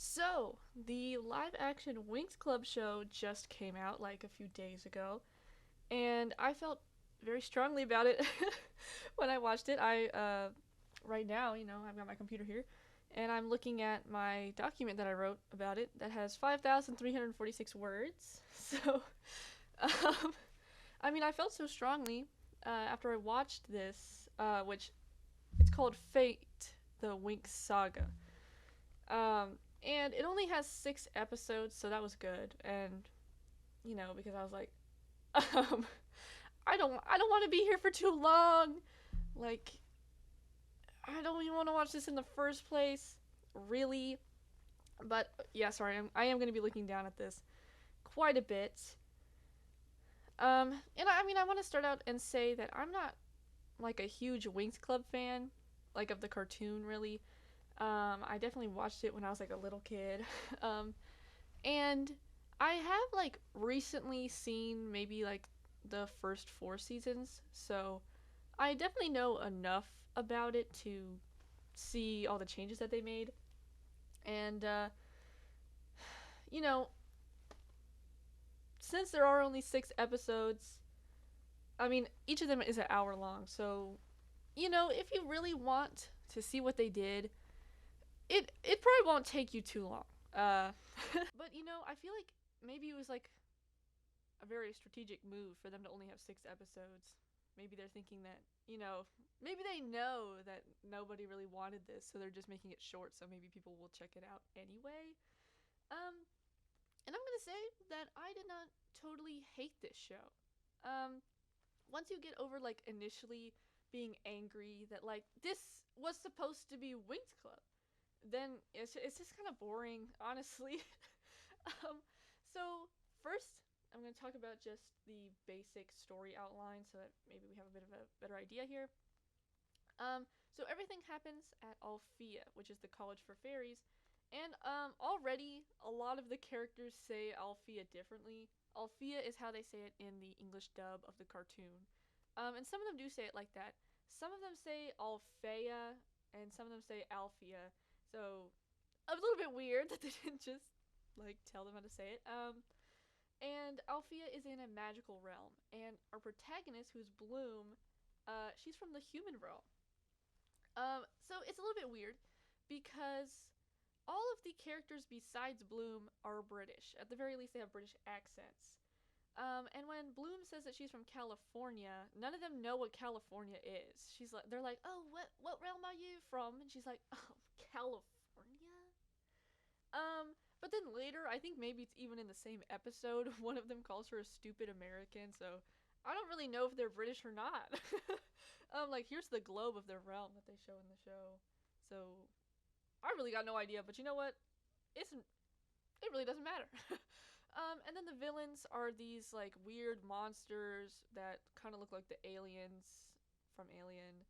So, the live action Winx Club show just came out like a few days ago, and I felt very strongly about it when I watched it. Right now, I've got my computer here, and I'm looking at my document that I wrote about it that has 5,346 words. So, um, I felt so strongly after I watched this, which it's called Fate, the Winx Saga. Um, and it only has 6 episodes, so that was good. And because I was like, um, I don't want to be here for too long. Like, I don't even want to watch this in the first place, really. But yeah, sorry, I am going to be looking down at this quite a bit. And I want to start out and say that I'm not like a huge Winx Club fan, like of the cartoon, really. I definitely watched it when I was like a little kid. um, And I have like recently seen maybe like the first 4 seasons, so I definitely know enough about it to see all the changes that they made. And you know, since there are only 6 episodes, each of them is an hour long, so if you really want to see what they did, it probably won't take you too long. But I feel like maybe it was like a very strategic move for them to only have 6 episodes. Maybe they're thinking that, maybe they know that nobody really wanted this, so they're just making it short, so maybe people will check it out anyway. Um, and I'm gonna say that I did not totally hate this show. Um, Once you get over like initially being angry that like this was supposed to be Winx Club, then it's just kind of boring, honestly. um, so first, I'm going to talk about just the basic story outline so that maybe we have a bit of a better idea here. So everything happens at Alfea, which is the college for fairies, and already a lot of the characters say Alfea differently. Alfea is how they say it in the English dub of the cartoon, and some of them do say it like that. Some of them say Alfea, and some of them say Alfea. So a little bit weird that they didn't just like tell them how to say it. And Alfea is in a magical realm, and our protagonist, who's Bloom, she's from the human realm. So it's a little bit weird because all of the characters besides Bloom are British. At the very least, they have British accents. And when Bloom says that she's from California, none of them know what California is. They're like, "Oh, what realm are you from?" And she's like, "Oh, California." But then later, I think maybe it's even in the same episode, one of them calls her a stupid American. So I don't really know if they're British or not. Like here's the globe of their realm that they show in the show. So I really got no idea. But you know what? It really doesn't matter. And then the villains are these like weird monsters that kind of look like the aliens from Alien,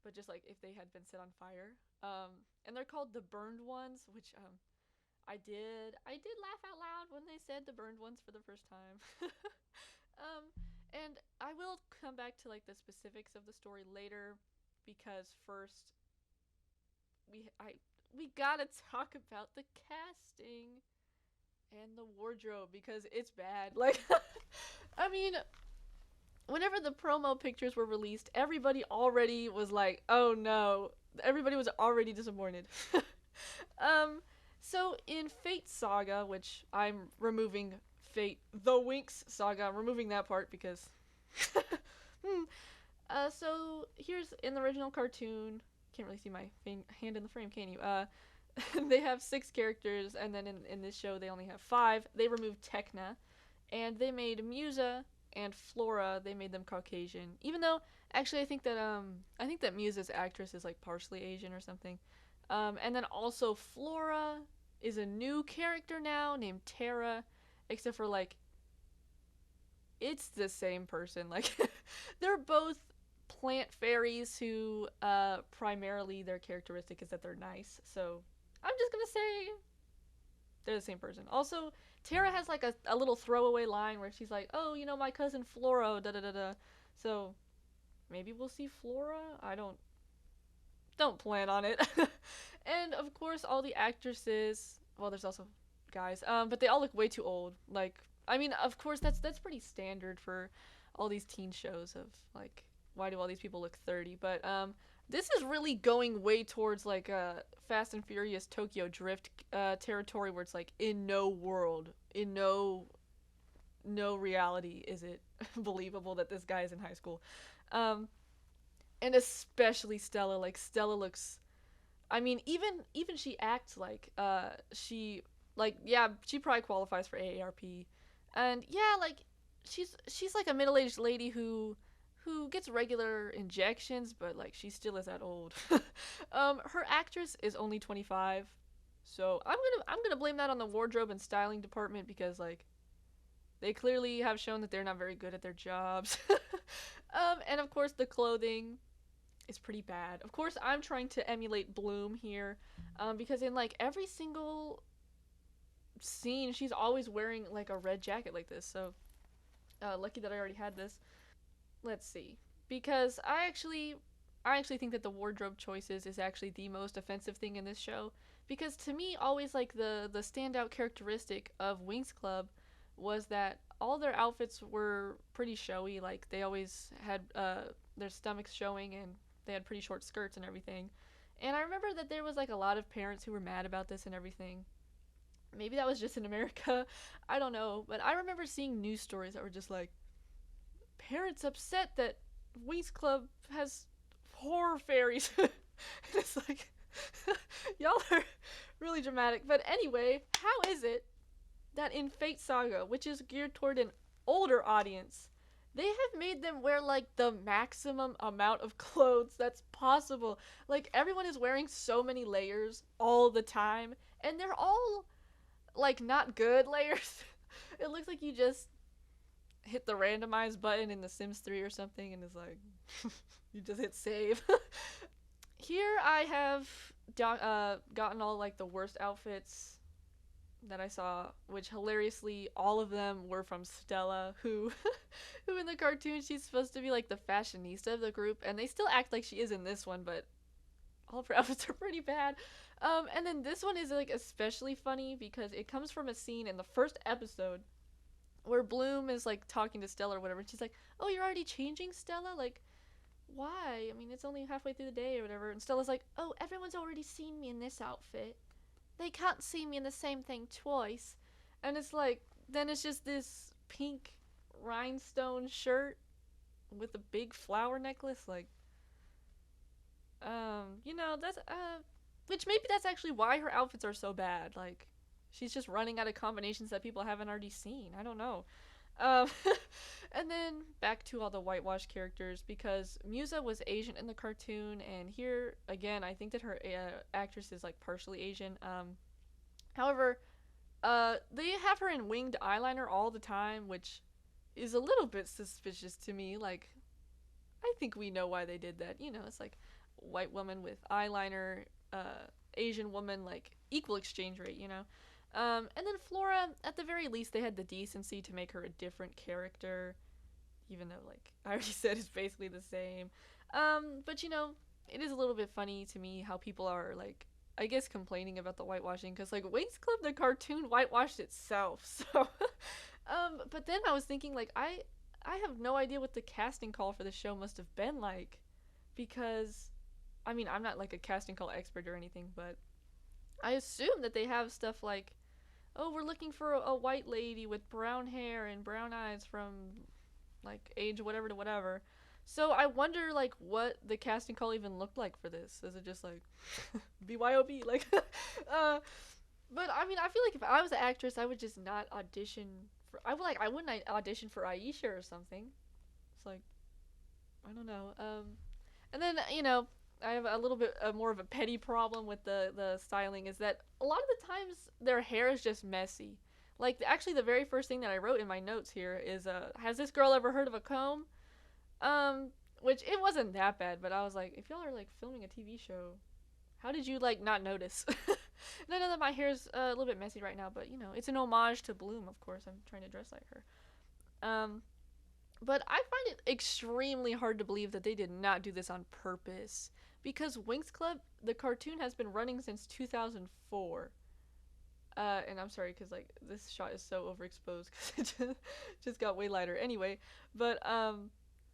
but just like if they had been set on fire. And they're called the Burned Ones, which I did laugh out loud when they said the Burned Ones for the first time. And I will come back to like the specifics of the story later, because first we gotta talk about the casting and the wardrobe because it's bad. Like, I mean, whenever the promo pictures were released, everybody already was like, "Oh no!" Everybody was already disappointed. um, so in Fate Saga, which I'm removing Fate the Winx Saga, I'm removing that part because. hmm. So here's in the original cartoon. Can't really see my hand in the frame, can you? They have 6 characters, and then in this show they only have 5. They removed Tekna, and they made Musa and Flora. They made them Caucasian, even though actually I think that Musa's actress is like partially Asian or something. And then also Flora is a new character now named Terra, except for like it's the same person. Like they're both plant fairies who primarily their characteristic is that they're nice. So I'm just gonna say they're the same person. Also, Tara has like a little throwaway line where she's like, "Oh, my cousin Flora, da da da da." So maybe we'll see Flora. I don't plan on it. And of course, all the actresses well, there's also guys, but they all look way too old. Like, I mean, of course, that's pretty standard for all these teen shows of like, why do all these people look 30? But this is really going way towards like Fast and Furious Tokyo Drift territory, where it's like in no world, in no reality is it believable that this guy is in high school. Um, and especially Stella. Like Stella looks. I mean, even she acts like she like yeah she probably qualifies for AARP, and yeah like she's like a middle aged lady who gets regular injections, but like she still is that old. Her actress is only 25, so I'm gonna blame that on the wardrobe and styling department because like they clearly have shown that they're not very good at their jobs. And of course the clothing is pretty bad. Of course, I'm trying to emulate Bloom here, because in like every single scene, she's always wearing like a red jacket like this. So lucky that I already had this. Let's see, because I actually think that the wardrobe choices is actually the most offensive thing in this show. Because to me, always like the standout characteristic of Winx Club was that all their outfits were pretty showy. Like they always had their stomachs showing and they had pretty short skirts and everything. And I remember that there was like a lot of parents who were mad about this and everything. Maybe that was just in America. I don't know. But I remember seeing news stories that were just like, parents upset that Winx Club has horror fairies. It's like, y'all are really dramatic. But anyway, how is it that in Fate Saga, which is geared toward an older audience, they have made them wear like the maximum amount of clothes that's possible? Like everyone is wearing so many layers all the time, and they're all like not good layers. It looks like you just hit the randomize button in The Sims 3 or something, and it's like you just hit save. Here I have gotten all like the worst outfits that I saw, which hilariously all of them were from Stella, who who in the cartoon she's supposed to be like the fashionista of the group, and they still act like she is in this one, but all of her outfits are pretty bad. And then this one is like especially funny because it comes from a scene in the first episode where Bloom is like talking to Stella or whatever, and she's like, "Oh, you're already changing, Stella? Like, why? I mean, it's only halfway through the day or whatever." And Stella's like, "Oh, everyone's already seen me in this outfit. They can't see me in the same thing twice." And it's like, then it's just this pink rhinestone shirt with a big flower necklace. Like, that's which maybe that's actually why her outfits are so bad. Like, she's just running out of combinations that people haven't already seen. I don't know. Um, and then back to all the whitewashed characters because Musa was Asian in the cartoon, and here again, I think that her actress is like partially Asian. However, they have her in winged eyeliner all the time, which is a little bit suspicious to me. Like, I think we know why they did that. It's like white woman with eyeliner, Asian woman, like equal exchange rate. And then Flora, at the very least, they had the decency to make her a different character, even though, like I already said, it's basically the same. But it is a little bit funny to me how people are like, I guess, complaining about the whitewashing because like Winx Club the cartoon whitewashed itself. So, but then I was thinking like I have no idea what the casting call for the show must have been like, because I mean I'm not like a casting call expert or anything, but I assume that they have stuff like, oh, we're looking for a white lady with brown hair and brown eyes from like age whatever to whatever. So I wonder like what the casting call even looked like for this. Is it just like BYOB like but I mean I feel like if I was an actress I would just not audition for I wouldn't audition for Aisha or something. It's like I don't know. And then I have a little bit more of a petty problem with the styling is that a lot of the times their hair is just messy. Like actually the very first thing that I wrote in my notes here is has this girl ever heard of a comb? Which it wasn't that bad, but I was like, if y'all are like filming a TV show, how did you like not notice? And I know that my hair's a little bit messy right now, but it's an homage to Bloom, of course. I'm trying to dress like her. But I find it extremely hard to believe that they did not do this on purpose. Because Winx Club, the cartoon, has been running since 2004. And I'm sorry because like this shot is so overexposed because it just got way lighter. Anyway, but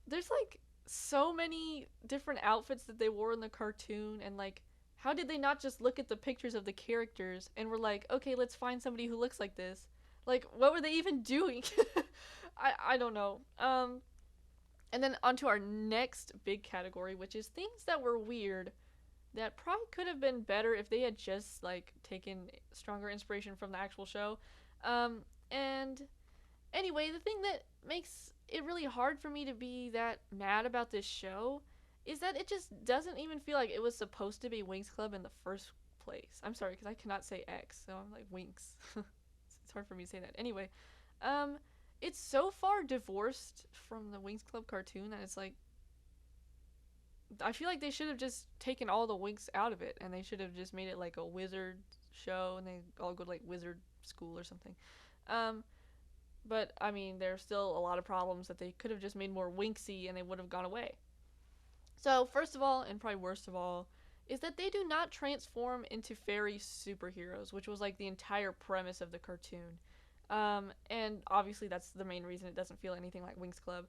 there's like so many different outfits that they wore in the cartoon, and like how did they not just look at the pictures of the characters and were like, okay, let's find somebody who looks like this? Like, what were they even doing? I don't know. And then onto our next big category, which is things that were weird that probably could have been better if they had just like taken stronger inspiration from the actual show. And anyway, the thing that makes it really hard for me to be that mad about this show is that it just doesn't even feel like it was supposed to be Winx Club in the first place. I'm sorry because I cannot say X, so I'm like Winx. It's hard for me to say that. Anyway, um, it's so far divorced from the Winx Club cartoon that it's like I feel like they should have just taken all the Winx out of it, and they should have just made it like a wizard show, and they all go to like wizard school or something. Um, but I mean, there's still a lot of problems that they could have just made more Winxy, and they would have gone away. So first of all, and probably worst of all, is that they do not transform into fairy superheroes, which was like the entire premise of the cartoon. And obviously that's the main reason it doesn't feel anything like Winx Club.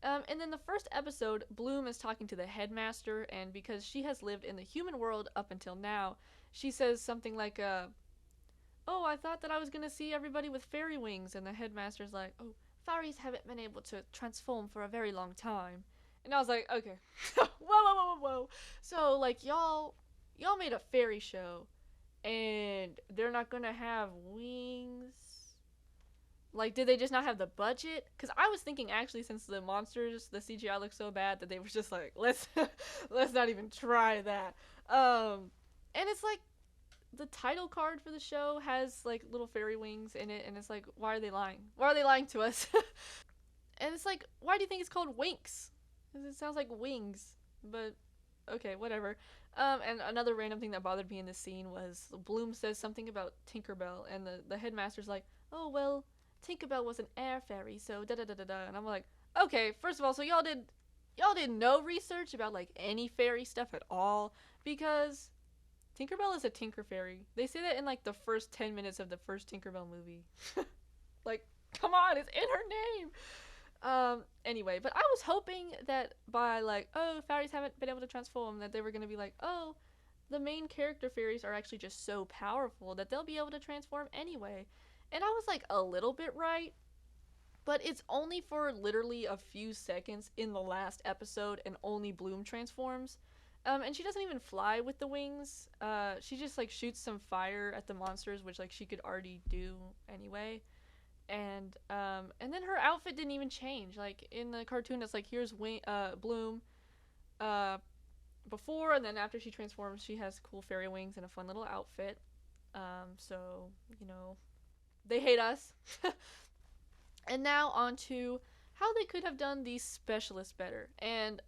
And then the first episode, Bloom is talking to the headmaster, and because she has lived in the human world up until now, she says something like, "Oh, I thought that I was gonna see everybody with fairy wings," and the headmaster's like, "Oh, fairies haven't been able to transform for a very long time." And I was like, "Okay, whoa, whoa, whoa, whoa, whoa!" So like y'all made a fairy show, and they're not gonna have wings. Like, did they just not have the budget? Because I was thinking actually, since the monsters, the CGI looks so bad that they were just like, let's let's not even try that. And it's like the title card for the show has like little fairy wings in it, and it's like, why are they lying? Why are they lying to us? And it's like, why do you think it's called Winx? Because it sounds like wings, but okay, whatever. And another random thing that bothered me in this scene was Bloom says something about Tinkerbell, and the headmaster's like, "Oh well, Tinkerbell was an air fairy, so da da da da da." And I'm like, okay, first of all, so y'all did no research about like any fairy stuff at all, because Tinkerbell is a Tinker Fairy. They say that in like the first 10 minutes of the first Tinkerbell movie. Like, come on, it's in her name. Anyway, but I was hoping that by like, oh, fairies haven't been able to transform, that they were gonna be like, oh, the main character fairies are actually just so powerful that they'll be able to transform anyway. And I was like a little bit right, but it's only for literally a few seconds in the last episode, and only Bloom transforms. And she doesn't even fly with the wings. She just like shoots some fire at the monsters, which like she could already do anyway. And then her outfit didn't even change. Like in the cartoon, it's like here's Bloom, uh, before, and then after she transforms, she has cool fairy wings and a fun little outfit. So you know, they hate us. And now on to how they could have done these specialists better. And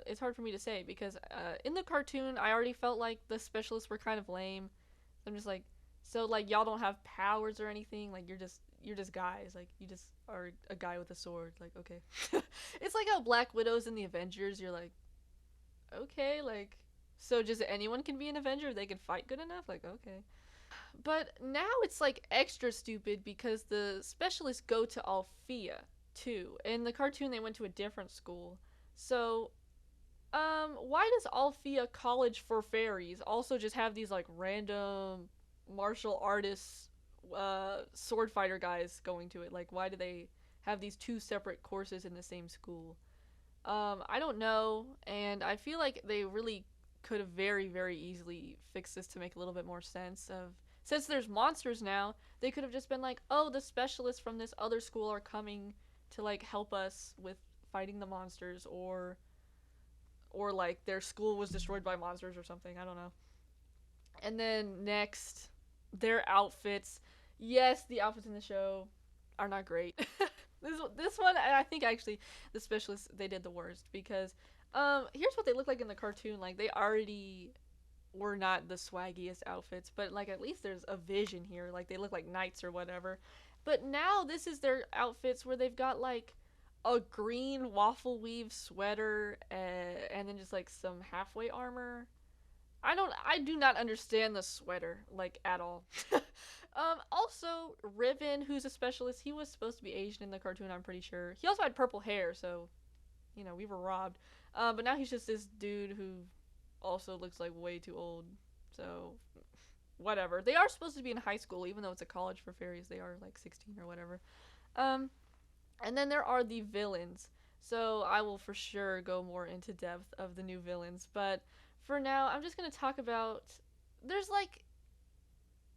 it's hard for me to say because in the cartoon, I already felt like the specialists were kind of lame. I'm just like, so like y'all don't have powers or anything. Like you're just guys. Like you just are a guy with a sword. Like okay, it's like how Black Widow's in the Avengers. You're like, okay, like so just anyone can be an Avenger if they can fight good enough. Like okay. But now it's like extra stupid because the specialists go to Althea too. In the cartoon, they went to a different school. So, why does Althea College for Fairies also just have these like random martial artists, sword fighter guys going to it? Like, why do they have these two separate courses in the same school? I don't know, and I feel like they really could have very, very easily fixed this to make a little bit more sense of since there's monsters now, they could have just been like, oh, the specialists from this other school are coming to like help us with fighting the monsters or like their school was destroyed by monsters or something. I don't know. And then next, their outfits. Yes, the outfits in the show are not great. This one I think actually the specialists they did the worst because here's what they look like in the cartoon. Like they already were not the swaggiest outfits, but like at least there's a vision here. Like they look like knights or whatever. But now this is their outfits where they've got like a green waffle weave sweater and then just like some halfway armor. I do not understand the sweater like at all. also, Riven, who's a specialist, he was supposed to be Asian in the cartoon, I'm pretty sure. He also had purple hair, so, we were robbed. But now he's just this dude who also looks like way too old. So, whatever. They are supposed to be in high school, even though it's a college for fairies. They are like 16 or whatever. Um, and then there are the villains. So I will for sure go more into depth of the new villains. But for now, I'm just going to talk about. There's like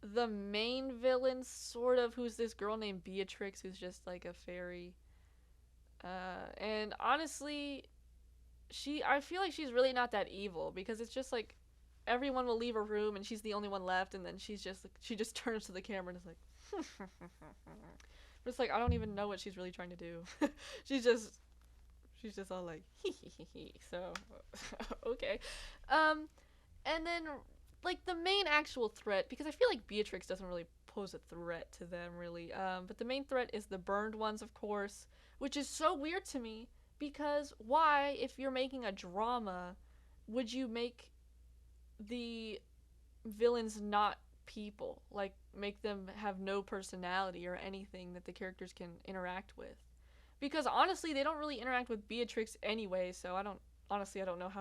the main villain, sort of, who's this girl named Beatrix, who's just like a fairy. And honestly, I feel like she's really not that evil because it's just like everyone will leave a room and she's the only one left, and then she just turns to the camera and is like, but it's like I don't even know what she's really trying to do. she's just she's just all like hee hee hee hee. So okay, and then like the main actual threat, because I feel like Beatrix doesn't really pose a threat to them really. But the main threat is the burned ones, of course, which is so weird to me because why, if you're making a drama, would you make the villains not people? Like, make them have no personality or anything that the characters can interact with. Because honestly, they don't really interact with Beatrix anyway, so I don't know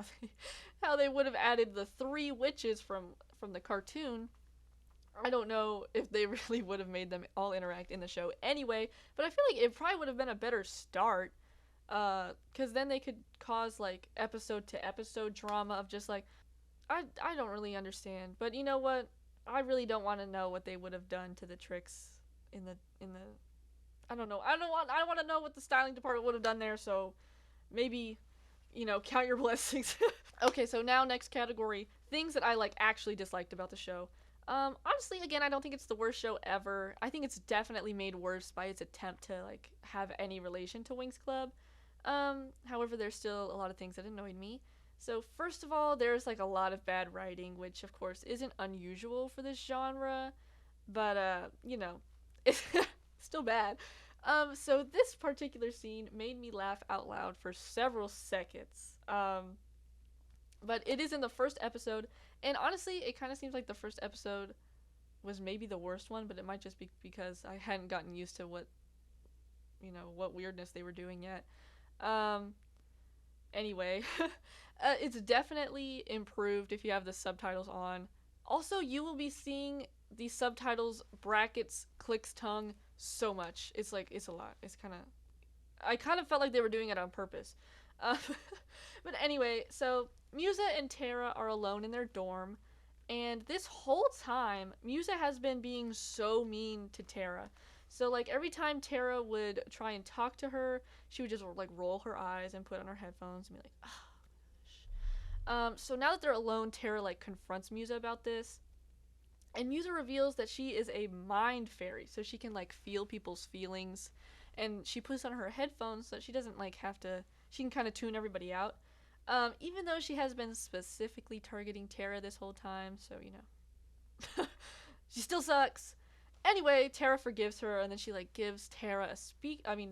how they would have added the three witches from the cartoon. I don't know if they really would have made them all interact in the show anyway, but I feel like it probably would have been a better start, because then they could cause like episode to episode drama of just like, I don't really understand, but you know what? I really don't want to know what they would have done to the tricks in the I don't know. I want to know what the styling department would have done there, so maybe count your blessings. Okay, so now next category, things that I like actually disliked about the show. Honestly, again, I don't think it's the worst show ever. I think it's definitely made worse by its attempt to like have any relation to Winx Club. However, there's still a lot of things that annoyed me. So first of all, there's like a lot of bad writing, which of course isn't unusual for this genre, but it's still bad. So this particular scene made me laugh out loud for several seconds. But it is in the first episode, and honestly, it kind of seems like the first episode was maybe the worst one, but it might just be because I hadn't gotten used to what weirdness they were doing yet. Anyway, it's definitely improved if you have the subtitles on. Also, you will be seeing the subtitles brackets clicks tongue so much. It's like, it's a lot. I kind of felt like they were doing it on purpose. Uh, but anyway, so Musa and Tara are alone in their dorm, and this whole time, Musa has been being so mean to Tara. So like every time Tara would try and talk to her, she would just like roll her eyes and put on her headphones and be like, oh. So now that they're alone, Tara like confronts Musa about this, and Musa reveals that she is a mind fairy, so she can like feel people's feelings, and she puts on her headphones so that she doesn't like have to. She can kind of tune everybody out. Even though she has been specifically targeting Tara this whole time, so she still sucks. Anyway, Tara forgives her, and then she like gives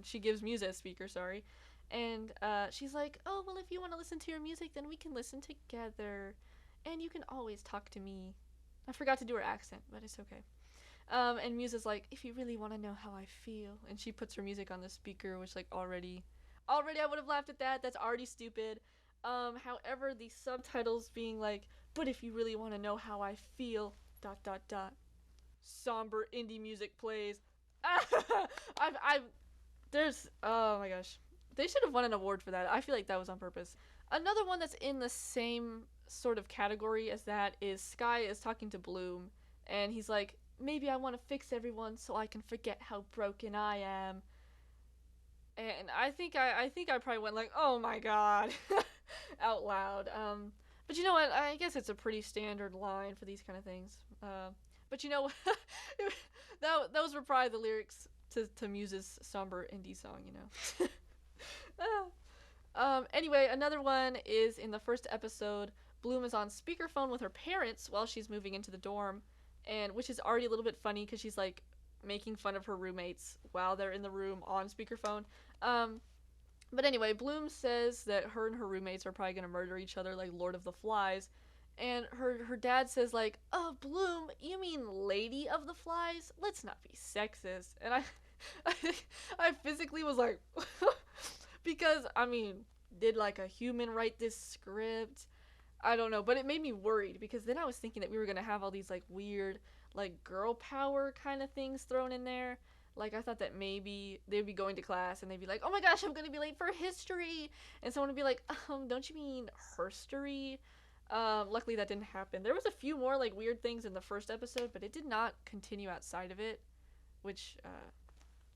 she gives Musa a speaker, sorry, and she's like, "Oh well, if you want to listen to your music, then we can listen together, and you can always talk to me." I forgot to do her accent, but it's okay. And Musa's like, "If you really want to know how I feel," and she puts her music on the speaker, which like already I would have laughed at that. That's already stupid. However, the subtitles being like, "But if you really want to know how I feel, dot dot dot, somber indie music plays." Oh my gosh, they should have won an award for that. I feel like that was on purpose. Another one that's in the same sort of category as that is Sky is talking to Bloom, and he's like, "Maybe I want to fix everyone so I can forget how broken I am." And I think I probably went like, "Oh my god," out loud. But you know what? I guess it's a pretty standard line for these kind of things. But you know, those were probably the lyrics to Muse's somber indie song. Anyway, another one is in the first episode. Bloom is on speakerphone with her parents while she's moving into the dorm, and which is already a little bit funny because she's like making fun of her roommates while they're in the room on speakerphone. But anyway, Bloom says that her and her roommates are probably going to murder each other like Lord of the Flies, And her dad says like, "Oh, Bloom, you mean Lady of the Flies? Let's not be sexist." And I, I physically was like, because I mean, did like a human write this script? I don't know, but it made me worried because then I was thinking that we were gonna have all these like weird, like girl power kind of things thrown in there. Like I thought that maybe they'd be going to class and they'd be like, "Oh my gosh, I'm gonna be late for history," and someone would be like, don't you mean herstory?" Luckily that didn't happen. There was a few more like weird things in the first episode, but it did not continue outside of it, which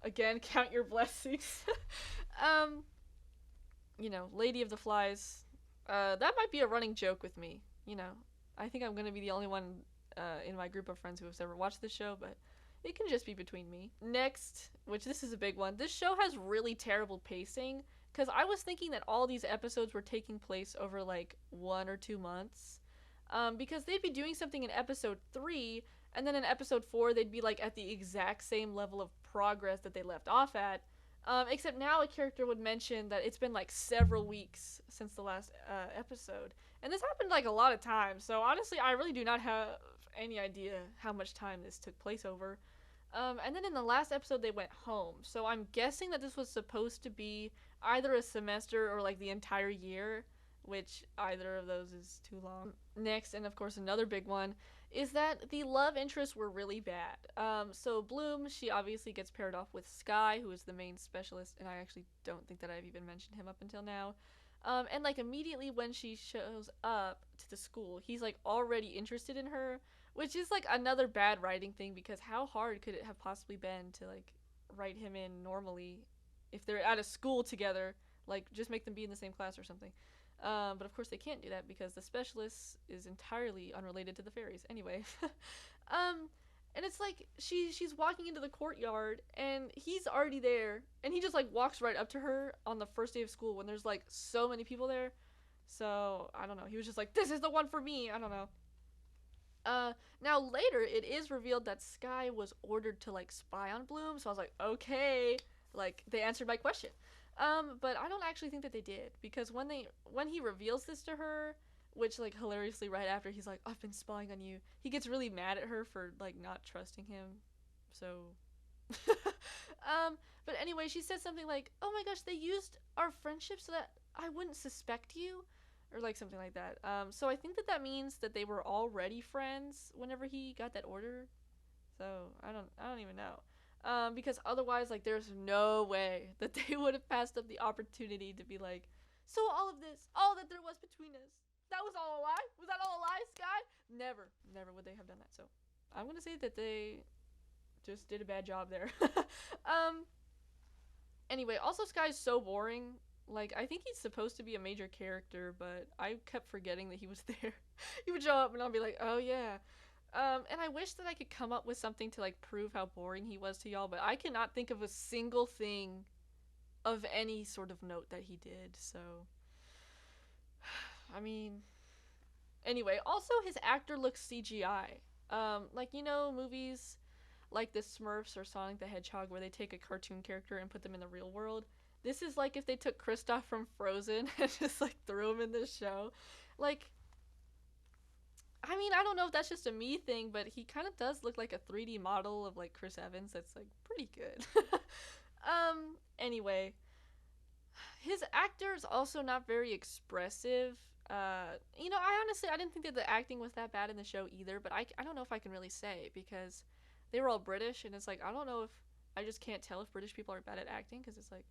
again, count your blessings. um, Lady of the Flies. That might be a running joke with me. I think I'm gonna be the only one in my group of friends who has ever watched this show, but it can just be between me. Next, which this is a big one, this show has really terrible pacing because I was thinking that all these episodes were taking place over like 1 or 2 months. Because they'd be doing something in episode 3, and then in episode 4, they'd be like at the exact same level of progress that they left off at. Except now a character would mention that it's been like several weeks since the last episode. And this happened like a lot of times, so honestly, I really do not have any idea how much time this took place over. And then in the last episode, they went home. So I'm guessing that this was supposed to be either a semester or like the entire year, which either of those is too long. Next, and of course, another big one, is that the love interests were really bad. So Bloom, she obviously gets paired off with Sky, who is the main specialist, and I actually don't think that I've even mentioned him up until now. And like immediately when she shows up to the school, he's like already interested in her, which is like another bad writing thing because how hard could it have possibly been to like write him in normally if they're at a school together? Like just make them be in the same class or something. But of course they can't do that because the specialist is entirely unrelated to the fairies. Anyway, um, and it's like she's walking into the courtyard and he's already there, and he just like walks right up to her on the first day of school when there's like so many people there. So I don't know. He was just like, "This is the one for me." I don't know. Now later it is revealed that Sky was ordered to like spy on Bloom, so I was like, okay, like they answered my question. But I don't actually think that they did because when he reveals this to her, which like hilariously right after he's like, I've been spying on you, he gets really mad at her for like not trusting him. So, um, but anyway, she said something like, "Oh my gosh, they used our friendship so that I wouldn't suspect you." Or like something like that. So I think that that means that they were already friends whenever he got that order. So I don't even know. Because otherwise, like, there's no way that they would have passed up the opportunity to be like, so all of this, all that there was between us, that was all a lie? Was that all a lie, Sky? Never would they have done that. So I'm gonna say that they just did a bad job there. um. Anyway, also Sky's so boring. Like, I think he's supposed to be a major character, but I kept forgetting that he was there. He would show up and I'll be like, oh yeah. And I wish that I could come up with something to like prove how boring he was to y'all, but I cannot think of a single thing of any sort of note that he did. So, I mean, anyway, also his actor looks CGI. Like movies like the Smurfs or Sonic the Hedgehog where they take a cartoon character and put them in the real world. This is like if they took Kristoff from Frozen and just like threw him in this show. Like, I mean, I don't know if that's just a me thing, but he kind of does look like a 3D model of like Chris Evans. That's like pretty good. Anyway, his actor is also not very expressive. I honestly I didn't think that the acting was that bad in the show either, but I don't know if I can really say because they were all British and it's like I don't know if I just can't tell if British people are bad at acting because it's like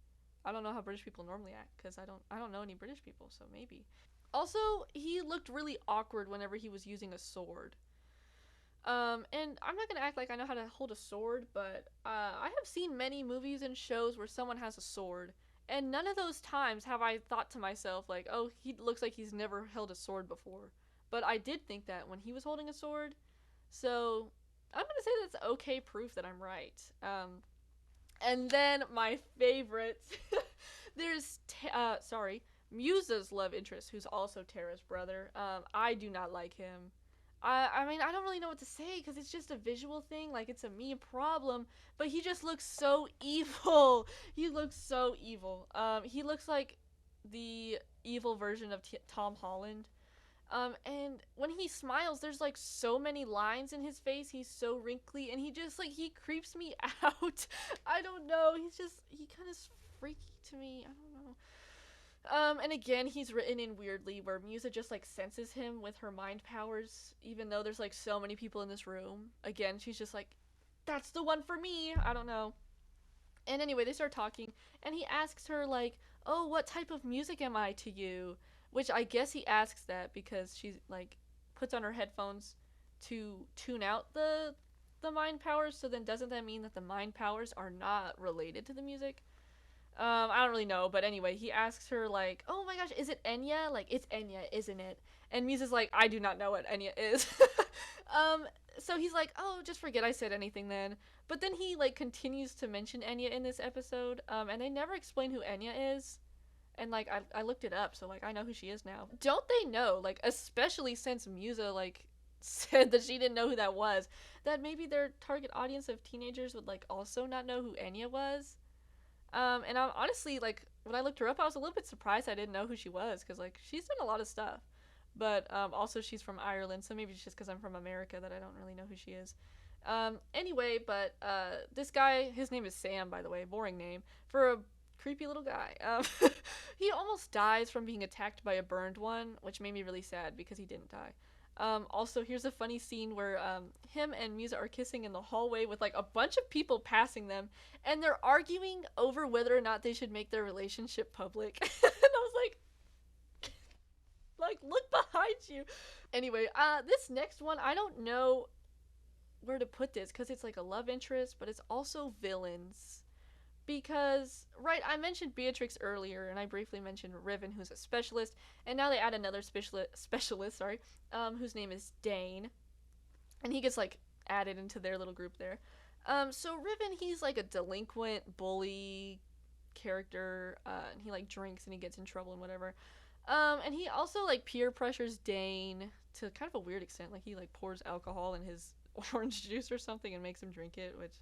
I don't know how British people normally act because I don't know any British people, so maybe. Also, he looked really awkward whenever he was using a sword. And I'm not gonna act like I know how to hold a sword, but I have seen many movies and shows where someone has a sword, and none of those times have I thought to myself like, "Oh, he looks like he's never held a sword before." But I did think that when he was holding a sword, so I'm gonna say that's okay proof that I'm right. And then my favorite, there's Musa's love interest, who's also Tara's brother. I do not like him. I mean, I don't really know what to say because it's just a visual thing. Like, it's a me problem. But he just looks so evil. He looks so evil. He looks like the evil version of Tom Holland. And when he smiles, there's like so many lines in his face. He's so wrinkly, and he just like he creeps me out. I don't know. He kind of freaky to me. I don't know. And again, he's written in weirdly, where Musa just like senses him with her mind powers, even though there's like so many people in this room. Again, she's just like, "That's the one for me." I don't know. And anyway, they start talking, and he asks her like, "Oh, what type of music am I to you?" Which I guess he asks that because she like puts on her headphones to tune out the mind powers. So then, doesn't that mean that the mind powers are not related to the music? I don't really know, but anyway, he asks her like, "Oh my gosh, is it Enya? Like, it's Enya, isn't it?" And Misa's like, "I do not know what Enya is." um, so he's like, "Oh, just forget I said anything then." But then he like continues to mention Enya in this episode, and they never explain who Enya is. And like I looked it up, so like I know who she is now. Don't they know? Like, especially since Musa like said that she didn't know who that was, that maybe their target audience of teenagers would like also not know who Enya was. And I'm honestly like when I looked her up, I was a little bit surprised I didn't know who she was because like she's done a lot of stuff, but also she's from Ireland, so maybe it's just because I'm from America that I don't really know who she is. Anyway, but this guy, his name is Sam, by the way, boring name for a creepy little guy. He almost dies from being attacked by a burned one, which made me really sad because he didn't die. Also, here's a funny scene where him and Musa are kissing in the hallway with like a bunch of people passing them, and they're arguing over whether or not they should make their relationship public. And I was like, look behind you. Anyway, this next one, I don't know where to put this because it's like a love interest, but it's also villains. Because, right, I mentioned Beatrix earlier, and I briefly mentioned Riven, who's a specialist, and now they add another specialist, whose name is Dane, and he gets, like, added into their little group there. So Riven, he's, like, a delinquent bully character, and he, like, drinks and he gets in trouble and whatever. And he also, like, peer pressures Dane to kind of a weird extent. Like, he, like, pours alcohol in his orange juice or something and makes him drink it, which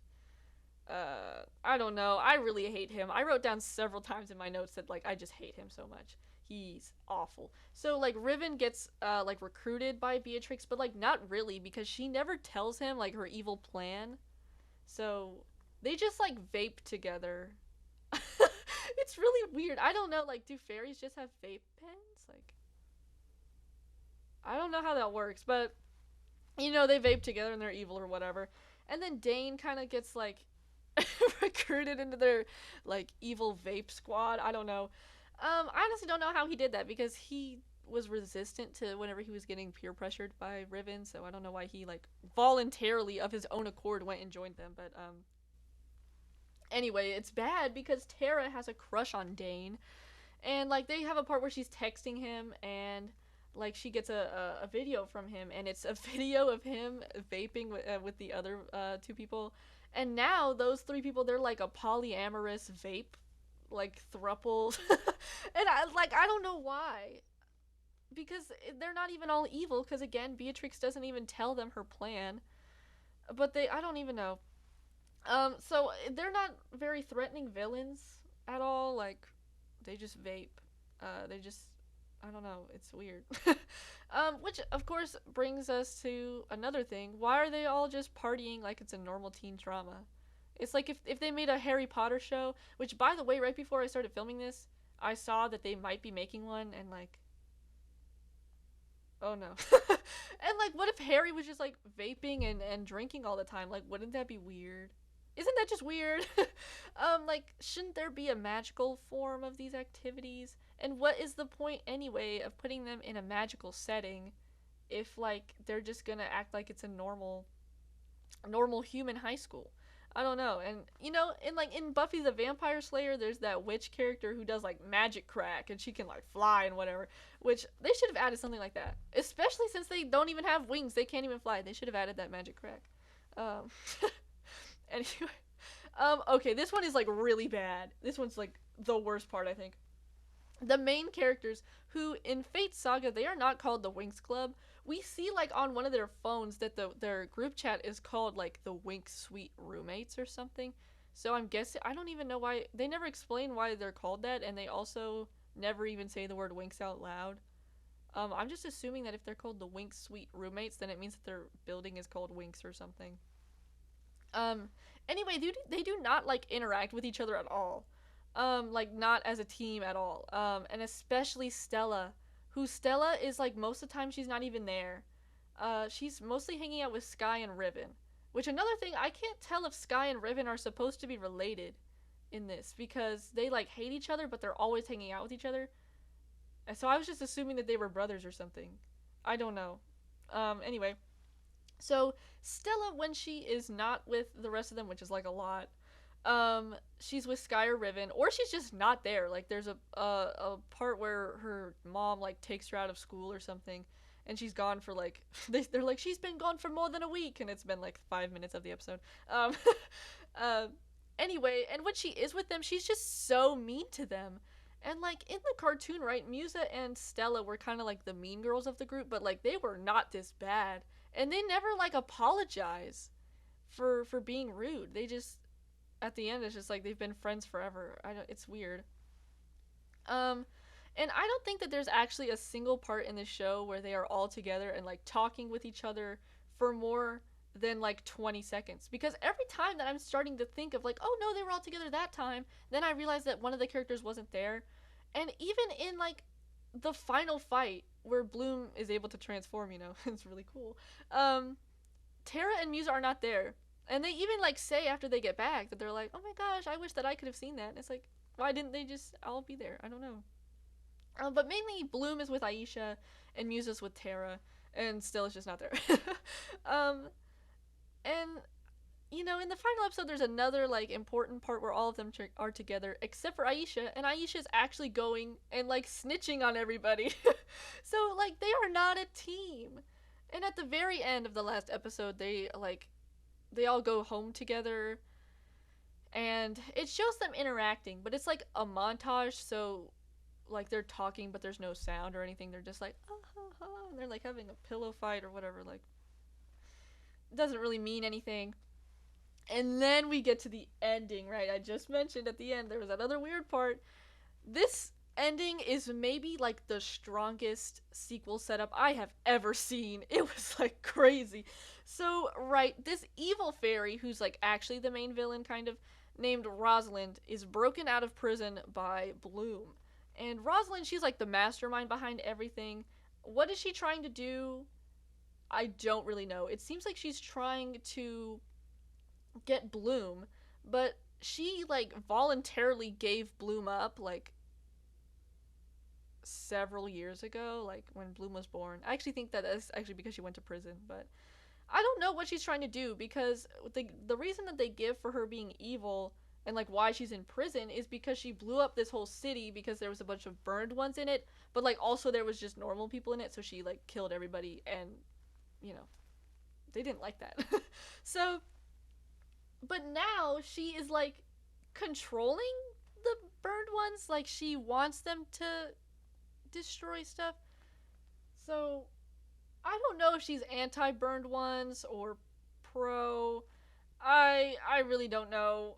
I don't know. I really hate him. I wrote down several times in my notes that like I just hate him so much. He's awful. So like Riven gets like recruited by Beatrix, but like not really because she never tells him like her evil plan. So they just like vape together. It's really weird. I don't know. Like, do fairies just have vape pens? Like, I don't know how that works, but you know they vape together and they're evil or whatever. And then Dane kind of gets like recruited into their like evil vape squad. I don't know. I honestly don't know how he did that because he was resistant to whenever he was getting peer pressured by Riven, so I don't know why he like voluntarily of his own accord went and joined them. But anyway, it's bad because Tara has a crush on Dane, and like they have a part where she's texting him and like she gets a video from him and it's a video of him vaping with the other two people, and now those three people, they're like a polyamorous vape like thruple. And I don't know why, because they're not even all evil because again Beatrix doesn't even tell them her plan, but they, I don't even know. So they're not very threatening villains at all. Like they just vape. They just, I don't know. It's weird. Which of course brings us to another thing. Why are they all just partying like it's a normal teen drama? It's like if they made a Harry Potter show, which by the way, right before I started filming this, I saw that they might be making one, and like, oh no. And like, what if Harry was just like vaping and drinking all the time? Like, wouldn't that be weird? Isn't that just weird? Like, shouldn't there be a magical form of these activities? And what is the point anyway of putting them in a magical setting if like they're just gonna act like it's a normal human high school? I don't know. And you know, in Buffy the Vampire Slayer, there's that witch character who does like magic crack and she can like fly and whatever. Which they should have added something like that. Especially since they don't even have wings, they can't even fly. They should have added that magic crack. Um, anyway, okay, this one is like really bad. This one's like the worst part, I think. The main characters, who in Fate Saga they are not called the Winx Club. We see like on one of their phones that their group chat is called like the Winx Suite Roommates or something. So I'm guessing, I don't even know why they never explain why they're called that, and they also never even say the word Winx out loud. I'm just assuming that if they're called the Winx Sweet Roommates, then it means that their building is called Winx or something. Um, anyway, they do not like interact with each other at all. Like not as a team at all. And especially Stella, who Stella is like most of the time she's not even there. She's mostly hanging out with Sky and Riven. Which another thing, I can't tell if Sky and Riven are supposed to be related in this because they like hate each other, but they're always hanging out with each other. And so I was just assuming that they were brothers or something. I don't know. Anyway, so Stella, when she is not with the rest of them, which is like a lot, she's with Sky or Riven, or she's just not there. Like there's a part where her mom like takes her out of school or something, and she's gone for like they're like she's been gone for more than a week, and it's been like 5 minutes of the episode. Um, uh, anyway, and when she is with them, she's just so mean to them. And like in the cartoon, right, Musa and Stella were kind of like the mean girls of the group, but like they were not this bad, and they never like apologize for being rude. They just at the end it's just like they've been friends forever. I don't, it's weird. Um and I don't think that there's actually a single part in the show where they are all together and like talking with each other for more than like 20 seconds, because every time that I'm starting to think of like, oh no, they were all together that time, then I realize that one of the characters wasn't there. And even in like the final fight where Bloom is able to transform, it's really cool. Tara and Musa are not there. And they even like say after they get back that they're like, "Oh my gosh, I wish that I could have seen that." And it's like, why didn't they just all be there? I don't know. But mainly Bloom is with Aisha and Musa's with Tara, and still is just not there. um, and in the final episode, there's another like important part where all of them are together, except for Aisha, and Aisha's actually going and like snitching on everybody. So like they are not a team. And at the very end of the last episode, they all go home together, and it shows them interacting, but it's like a montage, so like they're talking but there's no sound or anything. They're just like and they're like having a pillow fight or whatever. Like it doesn't really mean anything. And then we get to the ending, right? I just mentioned at the end there was that other weird part. This ending is maybe like the strongest sequel setup I have ever seen. It was like crazy. So, right, this evil fairy, who's like actually the main villain, kind of, named Rosalind, is broken out of prison by Bloom. And Rosalind, she's like the mastermind behind everything. What is she trying to do? I don't really know. It seems like she's trying to get Bloom, but she like voluntarily gave Bloom up like several years ago, like when Bloom was born. I actually think that is actually because she went to prison, but I don't know what she's trying to do, because the reason that they give for her being evil and like why she's in prison is because she blew up this whole city because there was a bunch of burned ones in it, but like also there was just normal people in it, so she like killed everybody, and you know, they didn't like that. So, but now she is like controlling the burned ones, like she wants them to destroy stuff. So I don't know if she's anti-burned ones or pro. I really don't know.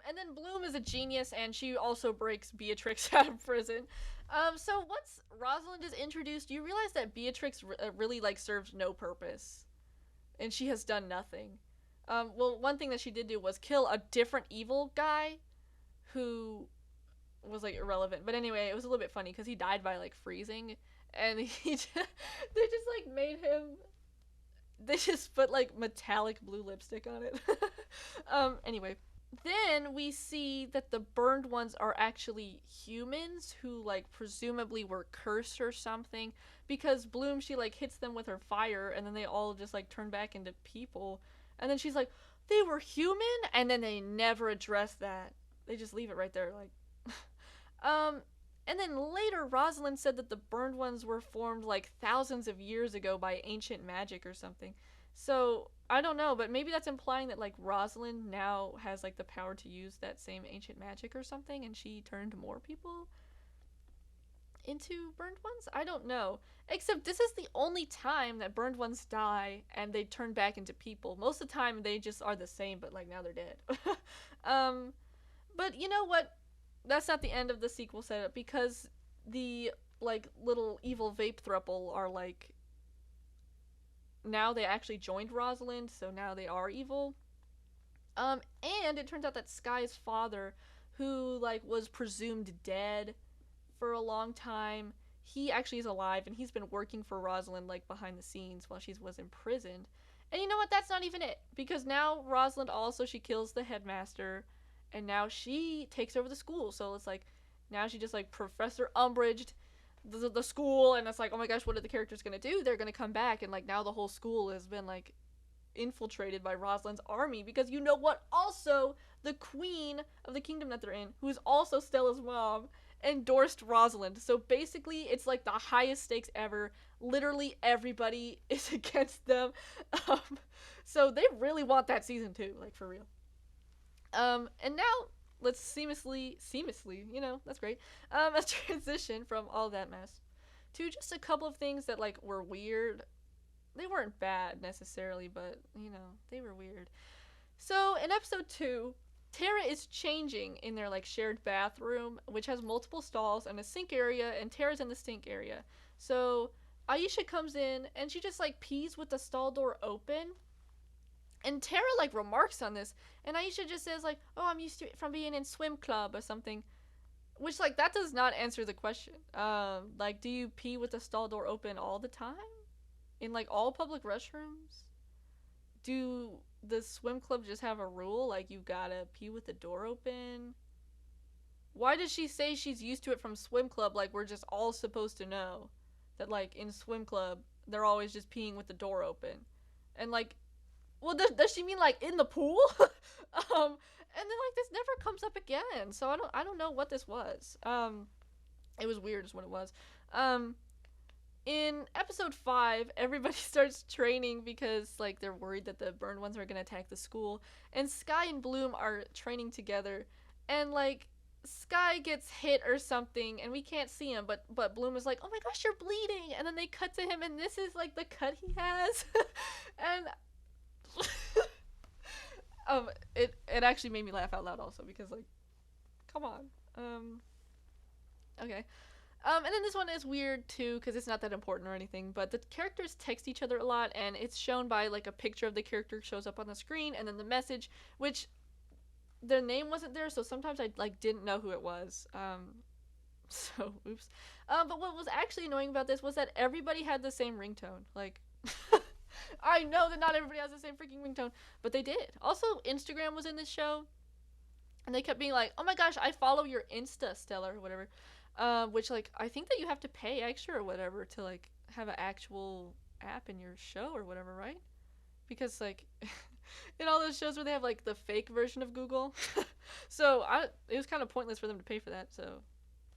And then Bloom is a genius, and she also breaks Beatrix out of prison. So once Rosalind is introduced, you realize that Beatrix really like serves no purpose, and she has done nothing. Well, one thing that she did do was kill a different evil guy, who was like irrelevant. But anyway, it was a little bit funny because he died by like freezing, and they just like made him. They just put like metallic blue lipstick on it. Anyway, then we see that the burned ones are actually humans who like presumably were cursed or something, because Bloom, she like hits them with her fire, and then they all just like turn back into people. And then she's like, they were human, and then they never address that. They just leave it right there, like. And then later, Rosalind said that the burned ones were formed like thousands of years ago by ancient magic or something. So I don't know, but maybe that's implying that like Rosalind now has like the power to use that same ancient magic or something, and she turned more people into burned ones? I don't know. Except this is the only time that burned ones die and they turn back into people. Most of the time they just are the same, but like now they're dead. But you know what? That's not the end of the sequel setup, because the like little evil vape thruple are like now they actually joined Rosalind, so now they are evil. And it turns out that Sky's father, who like was presumed dead for a long time, he actually is alive, and he's been working for Rosalind like behind the scenes while she was imprisoned. And you know what? That's not even it, because now Rosalind also she kills the headmaster, and now she takes over the school. So it's like now she just like Professor Umbridged the school, and it's like, oh my gosh, what are the characters gonna do? They're gonna come back, and like now the whole school has been like infiltrated by Rosalind's army, because you know what? Also, the queen of the kingdom that they're in, who is also Stella's mom, endorsed Rosalind. So basically, it's like the highest stakes ever. Literally everybody is against them. Um, so they really want that season 2, like for real. And now let's seamlessly, that's great. Let's transition from all that mess to just a couple of things that like were weird. They weren't bad necessarily, but they were weird. So in episode 2, Tara is changing in their like shared bathroom, which has multiple stalls and a sink area, and Tara's in the sink area. So Aisha comes in and she just like pees with the stall door open. And Tara like remarks on this, and Aisha just says like, "Oh, I'm used to it from being in swim club or something," which like that does not answer the question. Like, do you pee with the stall door open all the time in like all public restrooms? Do the swim club just have a rule like you gotta pee with the door open? Why does she say she's used to it from swim club? Like we're just all supposed to know that like in swim club they're always just peeing with the door open, and like, well, does she mean like in the pool? And then like this never comes up again, so I don't know what this was. It was weird, is what it was. In episode 5, everybody starts training because like they're worried that the burned ones are gonna attack the school, and Sky and Bloom are training together, and like Sky gets hit or something, and we can't see him, but Bloom is like, "Oh my gosh, you're bleeding!" And then they cut to him, and this is like the cut he has, and it actually made me laugh out loud also, because like, come on, okay. And then this one is weird too, because it's not that important or anything, but the characters text each other a lot, and it's shown by like a picture of the character shows up on the screen, and then the message, which their name wasn't there, so sometimes I like didn't know who it was. So oops. But what was actually annoying about this was that everybody had the same ringtone. Like, I know that not everybody has the same freaking ringtone, but they did. Also, Instagram was in this show, and they kept being like, "Oh my gosh, I follow your Insta, Stella," or whatever. Which like I think that you have to pay extra or whatever to like have an actual app in your show or whatever, right? Because like in all those shows where they have like the fake version of Google, so it was kind of pointless for them to pay for that. So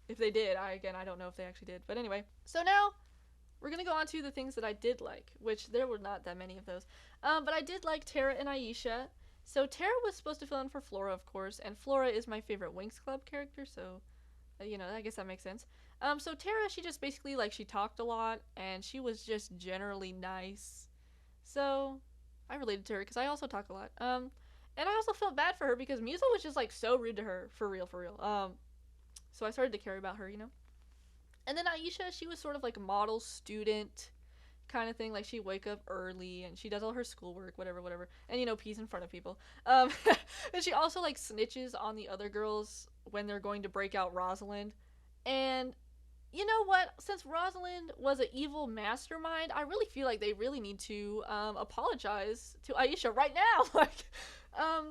if they did, I don't know if they actually did, but anyway. So now we're gonna go on to the things that I did like, which there were not that many of those. But I did like Tara and Aisha. So Tara was supposed to fill in for Flora, of course, and Flora is my favorite Winx Club character, so I guess that makes sense. So Tara, she just basically, like, she talked a lot, and she was just generally nice. So, I related to her, because I also talk a lot. And I also felt bad for her, because Musa was just, like, so rude to her, for real, for real. So I started to care about her, And then Aisha, she was sort of, like, a model student kind of thing. Like, she wake up early, and she does all her schoolwork, whatever. And, pees in front of people. And she also, like, snitches on the other girls when they're going to break out Rosalind. And you know what? Since Rosalind was an evil mastermind, I really feel like they really need to apologize to Aisha right now. Like, I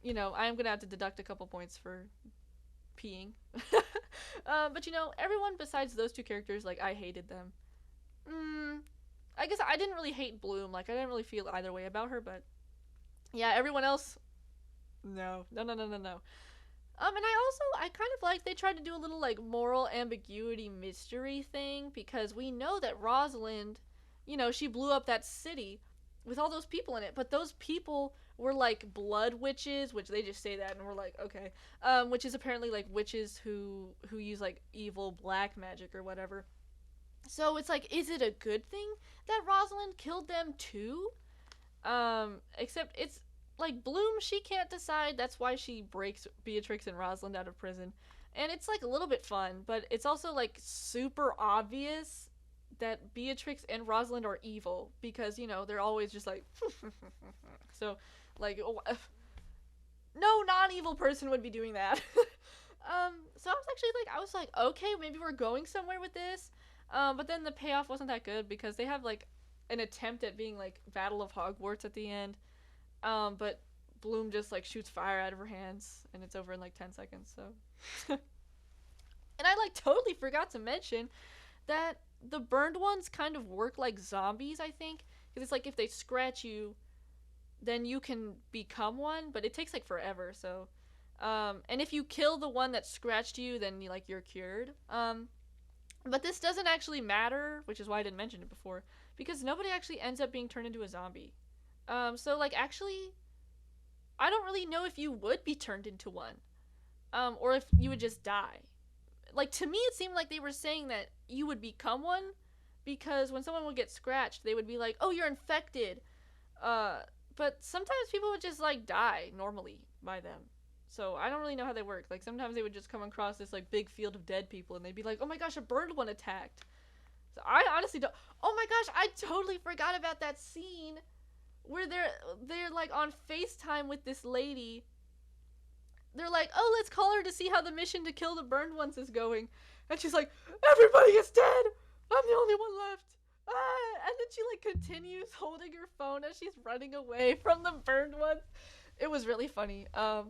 am gonna have to deduct a couple points for peeing. But everyone besides those two characters, like, I hated them. I guess I didn't really hate Bloom. Like, I didn't really feel either way about her, but yeah, everyone else, no. And I kind of like they tried to do a little like moral ambiguity mystery thing, because we know that Rosalind, she blew up that city with all those people in it, but those people were like blood witches, which they just say that and we're like, okay, which is apparently like witches who use like evil black magic or whatever. So it's like, is it a good thing that Rosalind killed them too? Except it's like Bloom, she can't decide. That's why she breaks Beatrix and Rosalind out of prison. And it's like a little bit fun, but it's also like super obvious that Beatrix and Rosalind are evil because they're always just like so like no non-evil person would be doing that. So I was like okay, maybe we're going somewhere with this. But then the payoff wasn't that good because they have like an attempt at being like Battle of Hogwarts at the end. But Bloom just like shoots fire out of her hands and it's over in like 10 seconds. So and I like totally forgot to mention that the burned ones kind of work like zombies, I think, because it's like if they scratch you, then you can become one, but it takes like forever. So, and if you kill the one that scratched you, then you're cured. But this doesn't actually matter, which is why I didn't mention it before, because nobody actually ends up being turned into a zombie. So like actually, I don't really know if you would be turned into one, or if you would just die. Like to me it seemed like they were saying that you would become one because when someone would get scratched they would be like, oh, you're infected. uh but sometimes people would just like die normally by them. So I don't really know how they work. Like sometimes they would just come across this like big field of dead people and they'd be like, oh my gosh, a burned one attacked. So I honestly don't. Oh my gosh, I totally forgot about that scene where they're like on FaceTime with this lady. They're like, oh, let's call her to see how the mission to kill the burned ones is going. And she's like, everybody is dead. I'm the only one left. Ah! And then she like continues holding her phone as she's running away from the burned ones. It was really funny. Oh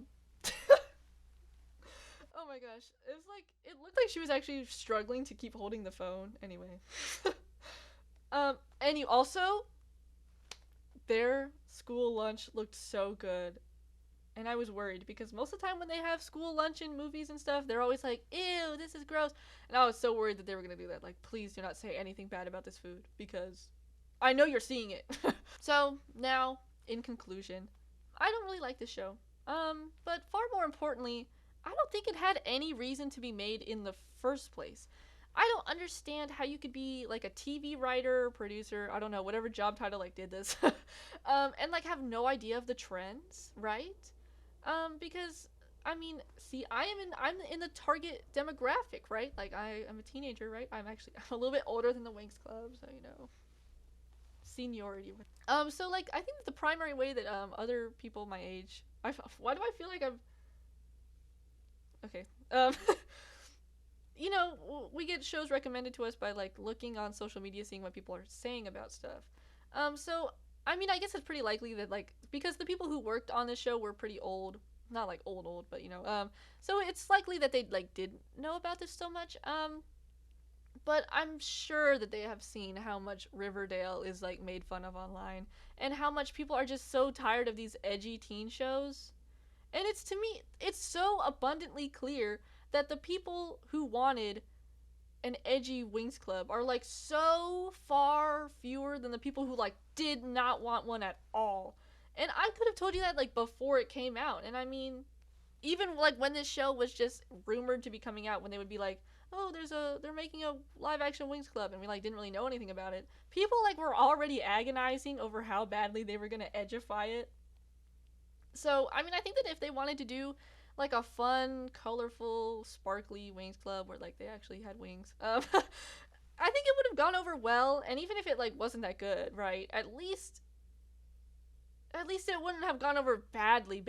my gosh, it was like it looked like she was actually struggling to keep holding the phone. Anyway, and you also their school lunch looked so good. And I was worried because most of the time when they have school lunch in movies and stuff, they're always like, ew, this is gross. And I was so worried that they were going to do that. Like, please do not say anything bad about this food because I know you're seeing it. So, now, in conclusion, I don't really like this show. But far more importantly, I don't think it had any reason to be made in the first place. I don't understand how you could be like a TV writer, producer, I don't know, whatever job title like did this, and like have no idea of the trends, right? Because I mean, see, I'm in the target demographic, right? Like I am a teenager, right? I'm a little bit older than the Winx Club, so seniority. So like I think that the primary way that other people my age, why do I feel like I'm okay? We get shows recommended to us by like looking on social media, seeing what people are saying about stuff. So I mean, I guess it's pretty likely that like because the people who worked on this show were pretty old, not like old, but so it's likely that they like didn't know about this so much. But I'm sure that they have seen how much Riverdale is like made fun of online, and how much people are just so tired of these edgy teen shows. And it's to me, it's so abundantly clear that the people who wanted an edgy Winx Club are like so far fewer than the people who like did not want one at all. And I could have told you that like before it came out. And I mean, even like when this show was just rumored to be coming out, when they would be like, "Oh, they're making a live action Winx Club," and we like didn't really know anything about it. People like were already agonizing over how badly they were gonna edgify it. So I mean, I think that if they wanted to do like a fun, colorful, sparkly Winx Club where like they actually had wings, I think it would have gone over well. And even if it like wasn't that good, right? At least it wouldn't have gone over badly.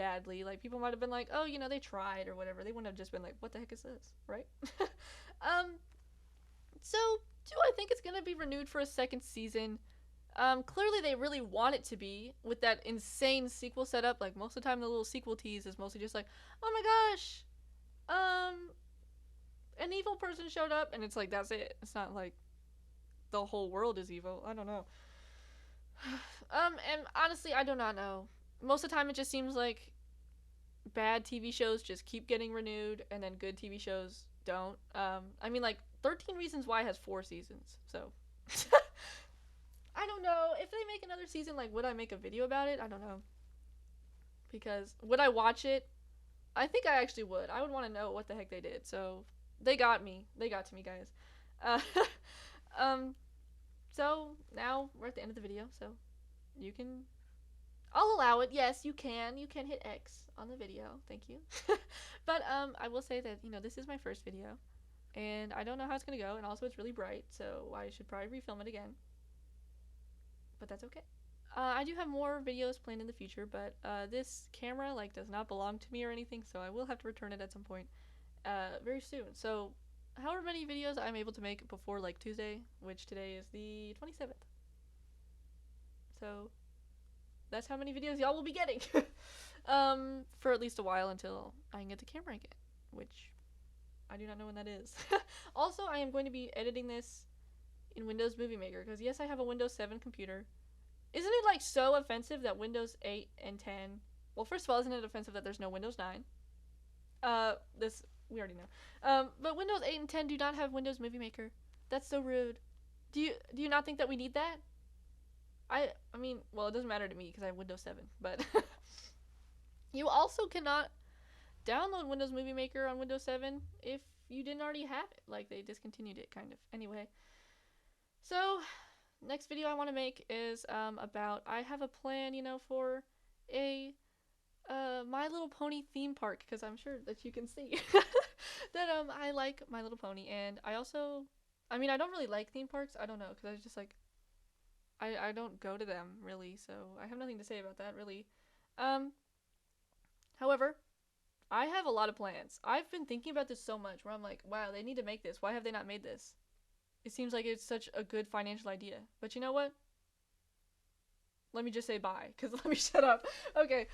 Like people might have been like, oh, they tried or whatever. They wouldn't have just been like, what the heck is this, right? um, so do I think it's gonna be renewed for a second season? Clearly they really want it to be with that insane sequel setup. Like most of the time, the little sequel tease is mostly just like, oh my gosh, an evil person showed up, and it's like that's it. It's not like the whole world is evil. I don't know. And honestly, I do not know. Most of the time, it just seems like bad TV shows just keep getting renewed, and then good TV shows don't. I mean, like 13 Reasons Why has 4 seasons, so. I don't know. If they make another season, like, would I make a video about it? I don't know. Because, would I watch it? I think I actually would. I would want to know what the heck they did. So, they got me. They got to me, guys. Uh, so, now we're at the end of the video. So, you can... I'll allow it. Yes, you can. You can hit X on the video. Thank you. But I will say that, this is my first video, and I don't know how it's gonna go, and also it's really bright, so I should probably refilm it again. But that's okay. I do have more videos planned in the future, but this camera does not belong to me or anything, so I will have to return it at some point very soon. So however many videos I'm able to make before Tuesday, which today is the 27th. So that's how many videos y'all will be getting for at least a while until I can get the camera again, which I do not know when that is. Also, I am going to be editing this in Windows Movie Maker because yes, I have a Windows 7 computer. Isn't it so offensive that Windows 8 and 10? Well, first of all, isn't it offensive that there's no Windows 9? This we already know. But Windows 8 and 10 do not have Windows Movie Maker. That's so rude. Do you not think that we need that? I mean, well, it doesn't matter to me because I have Windows 7, but you also cannot download Windows Movie Maker on Windows 7 if you didn't already have it. They discontinued it, kind of. Anyway, so next video I want to make is about, I have a plan, for a My Little Pony theme park, because I'm sure that you can see that I like My Little Pony, and I also, I don't really like theme parks. I don't know, because I just I don't go to them really, so I have nothing to say about that really. However, I have a lot of plans. I've been thinking about this so much where I'm like, wow, they need to make this. Why have they not made this? It seems like it's such a good financial idea. But you know what? Let me just say bye, because let me shut up. Okay.